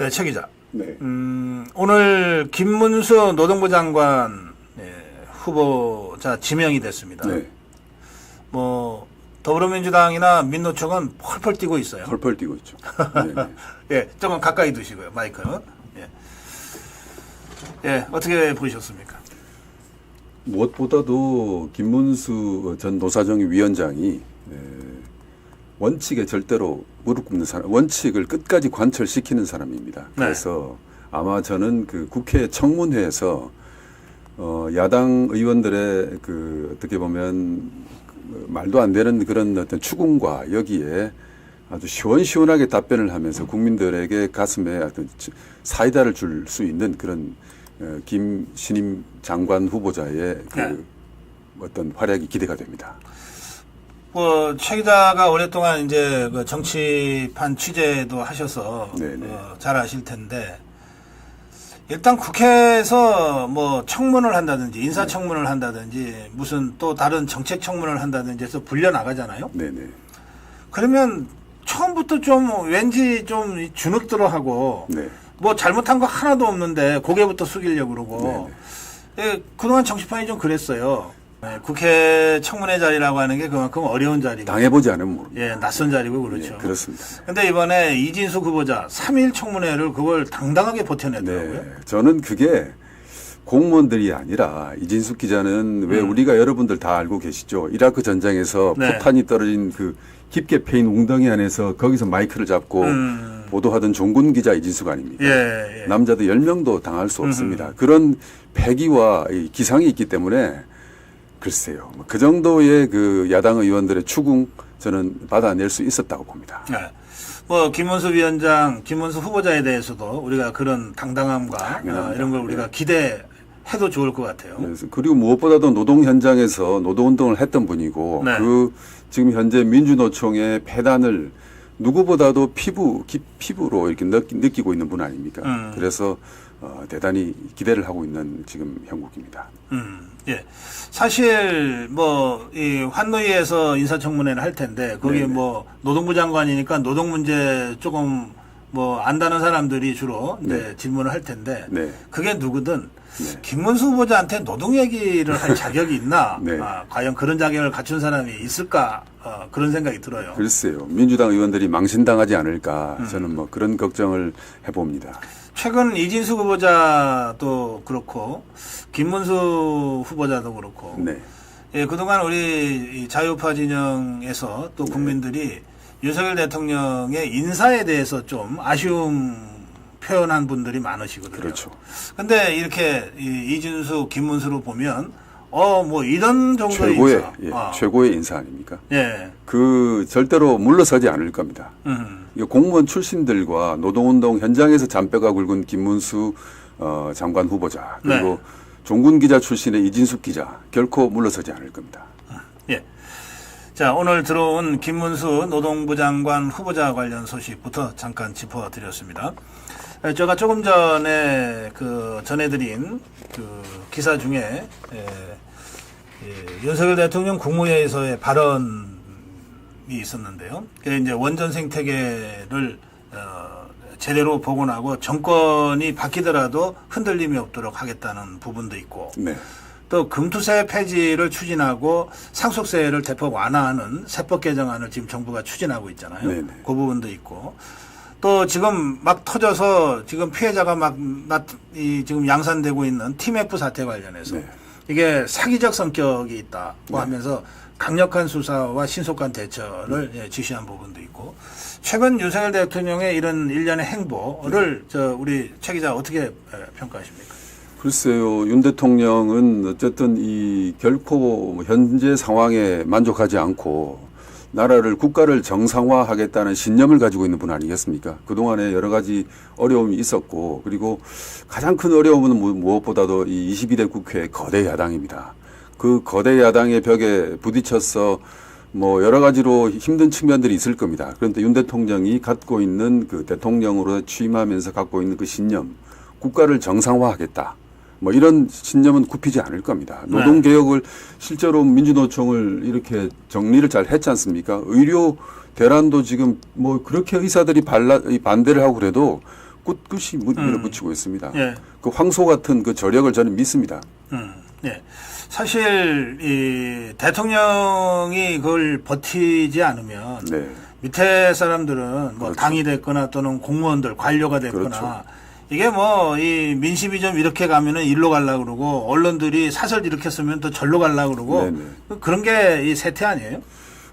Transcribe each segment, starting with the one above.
네, 최 기자. 네. 오늘 김문수 노동부 장관 후보자 지명이 됐습니다. 네. 뭐 더불어민주당이나 민노총은 펄펄 뛰고 있어요. 펄펄 뛰고 있죠. 네. 예, 조금 가까이 두시고요, 마이크는. 예, 어떻게 보셨습니까? 무엇보다도 김문수 전 노사정 위원장이 원칙에 절대로 무릎 꿇는 사람, 원칙을 끝까지 관철시키는 사람입니다. 그래서 아마 저는 그 국회 청문회에서 야당 의원들의 그 어떻게 보면 말도 안 되는 그런 어떤 추궁과 여기에 아주 시원시원하게 답변을 하면서 국민들에게 가슴에 어떤 사이다를 줄 수 있는 그런 김 신임 장관 후보자의 그 어떤 활약이 기대가 됩니다. 최 기자가 오랫동안 이제 그 정치판 취재도 하셔서 잘 아실 텐데, 일단 국회에서 뭐 청문을 한다든지 인사청문을 한다든지 무슨 또 다른 정책 청문을 한다든지 해서 불려 나가잖아요. 네네. 그러면 처음부터 좀 왠지 좀 주눅들어하고 뭐 잘못한 거 하나도 없는데 고개부터 숙이려고 그러고 그동안 정치판이 좀 그랬어요. 국회 청문회 자리라고 하는 게 그만큼 어려운 자리고 당해보지 않으면 모릅니다. 예, 낯선 자리고 그렇죠. 그렇습니다. 근데 이번에 이진숙 후보자 3일 청문회를 그걸 당당하게 버텨냈더라고요. 저는 그게 공무원들이 아니라 이진숙 기자는 왜 우리가 여러분들 다 알고 계시죠? 이라크 전장에서 포탄이 떨어진 그 깊게 패인 웅덩이 안에서 거기서 마이크를 잡고 보도하던 종군 기자 이진숙 아닙니까? 남자도 10명도 당할 수 없습니다. 그런 패기와 기상이 있기 때문에 글쎄요. 그 정도의 그 야당 의원들의 추궁 저는 받아낼 수 있었다고 봅니다. 뭐 김문수 위원장, 김문수 후보자에 대해서도 우리가 그런 당당함과 이런 걸 우리가 기대해도 좋을 것 같아요. 그리고 무엇보다도 노동 현장에서 노동운동을 했던 분이고 그 지금 현재 민주노총의 폐단을 누구보다도 피부로 이렇게 느끼고 있는 분 아닙니까? 그래서 대단히 기대를 하고 있는 지금 형국입니다. 예. 사실 이 환노위에서 인사청문회를 할 텐데 거기 뭐 노동부 장관이니까 노동 문제 조금 안다는 사람들이 주로 질문을 할 텐데 그게 누구든 김문수 후보자한테 노동 얘기를 할 자격이 있나? 과연 그런 자격을 갖춘 사람이 있을까? 그런 생각이 들어요. 글쎄요. 민주당 의원들이 망신당하지 않을까? 저는 뭐 그런 걱정을 해봅니다. 최근 이진숙 후보자도 그렇고 김문수 후보자도 그렇고 그동안 우리 자유파 진영에서 또 국민들이 윤석열 대통령의 인사에 대해서 좀 아쉬움 표현한 분들이 많으시거든요. 그렇죠. 근데 이렇게 이진숙, 김문수로 보면 이런 정도의 인사. 최고의 인사 아닙니까? 그 절대로 물러서지 않을 겁니다. 공무원 출신들과 노동운동 현장에서 잔뼈가 굵은 김문수 장관 후보자 그리고 종군 기자 출신의 이진숙 기자 결코 물러서지 않을 겁니다. 자, 오늘 들어온 김문수 노동부 장관 후보자 관련 소식부터 잠깐 짚어드렸습니다. 제가 조금 전에 전해드린 기사 중에 윤석열 대통령 국무회의에서의 발언이 있었는데요. 이제 원전 생태계를 제대로 복원하고 정권이 바뀌더라도 흔들림이 없도록 하겠다는 부분도 있고 또 금투세 폐지를 추진하고 상속세를 대폭 완화하는 세법 개정안을 지금 정부가 추진하고 있잖아요. 그 부분도 있고 또 지금 막 터져서 지금 피해자가 지금 양산되고 있는 TMF 사태 관련해서 이게 사기적 성격이 있다고 하면서 강력한 수사와 신속한 대처를 지시한 부분도 있고 최근 윤석열 대통령의 이런 일련의 행보를 우리 최 기자 어떻게 평가하십니까? 글쎄요. 윤 대통령은 어쨌든 결코 현재 상황에 만족하지 않고 나라를 국가를 정상화하겠다는 신념을 가지고 있는 분 아니겠습니까? 그동안에 여러 가지 어려움이 있었고 그리고 가장 큰 어려움은 무엇보다도 이 22대 국회의 거대 야당입니다. 그 거대 야당의 벽에 부딪혀서 여러 가지로 힘든 측면들이 있을 겁니다. 그런데 윤 대통령이 갖고 있는 그 대통령으로 취임하면서 갖고 있는 그 신념, 국가를 정상화하겠다. 이런 신념은 굽히지 않을 겁니다. 노동개혁을 실제로 민주노총을 이렇게 정리를 잘 했지 않습니까? 의료 대란도 지금 그렇게 의사들이 반대를 하고 그래도 꿋꿋이 밀어붙이고 있습니다. 예. 그 황소 같은 그 저력을 저는 믿습니다. 예. 사실 이 대통령이 그걸 버티지 않으면 네. 밑에 사람들은 뭐 그렇죠. 당이 됐거나 또는 공무원들 관료가 됐거나 그렇죠. 이게 뭐 이 민심이 좀 이렇게 가면은 일로 가려고 그러고 언론들이 사설 일으켰으면 또 절로 가려고 그러고 네네. 그런 게 이 세태 아니에요?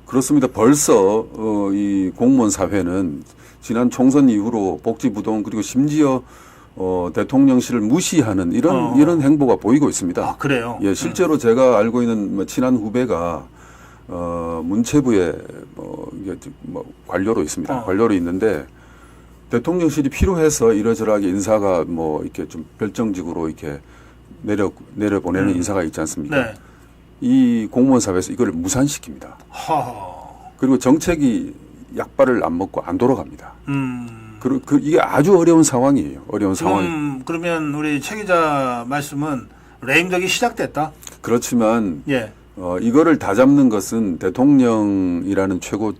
그렇습니다. 벌써 이 공무원 사회는 지난 총선 이후로 복지부동 그리고 심지어 대통령실을 무시하는 이런 행보가 보이고 있습니다. 아, 그래요? 예, 실제로 제가 알고 있는 뭐 친한 후배가 문체부에 이게 뭐 관료로 있습니다. 관료로 있는데 대통령실이 필요해서 이러저러하게 인사가 뭐 이렇게 좀 별정직으로 이렇게 내려보내는 인사가 있지 않습니까? 네. 이 공무원 사회에서 이걸 무산시킵니다. 허. 그리고 정책이 약발을 안 먹고 안 돌아갑니다. 이게 아주 어려운 상황이에요. 어려운 상황. 지금 그러면 우리 최 기자 말씀은 레임덕이 시작됐다. 그렇지만 예. 이거를 다 잡는 것은 대통령이라는 최고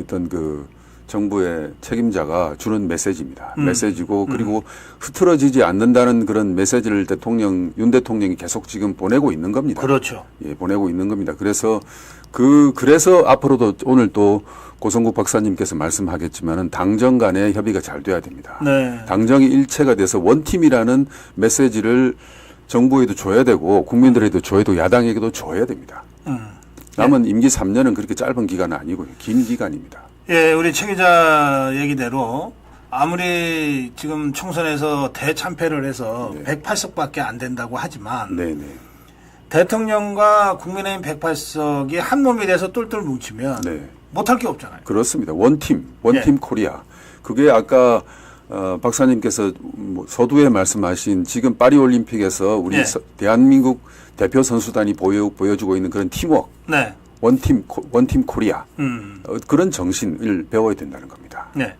어떤 그 정부의 책임자가 주는 메시지입니다. 메시지고 그리고 흐트러지지 않는다는 그런 메시지를 윤 대통령이 계속 지금 보내고 있는 겁니다. 그렇죠. 예, 보내고 있는 겁니다. 그래서 그래서 앞으로도 오늘 또 고성국 박사님께서 말씀하겠지만은 당정 간의 협의가 잘 돼야 됩니다. 네. 당정이 일체가 돼서 원팀이라는 메시지를 정부에도 줘야 되고 국민들에도 줘야 되고 야당에게도 줘야 됩니다. 남은 임기 3년은 그렇게 짧은 기간은 아니고요. 긴 기간입니다. 예, 우리 최 기자 얘기대로 아무리 지금 총선에서 대참패를 해서 네. 108석밖에 안 된다고 하지만 네네. 대통령과 국민의힘 108석이 한 몸이 돼서 똘똘 뭉치면 네. 못할 게 없잖아요. 그렇습니다. 원팀 예. 코리아. 그게 아까 박사님께서 뭐 서두에 말씀하신 지금 파리올림픽에서 우리 예. 대한민국 대표 선수단이 보여주고 있는 그런 팀워크. 네. 원팀 코리아. 그런 정신을 배워야 된다는 겁니다. 네.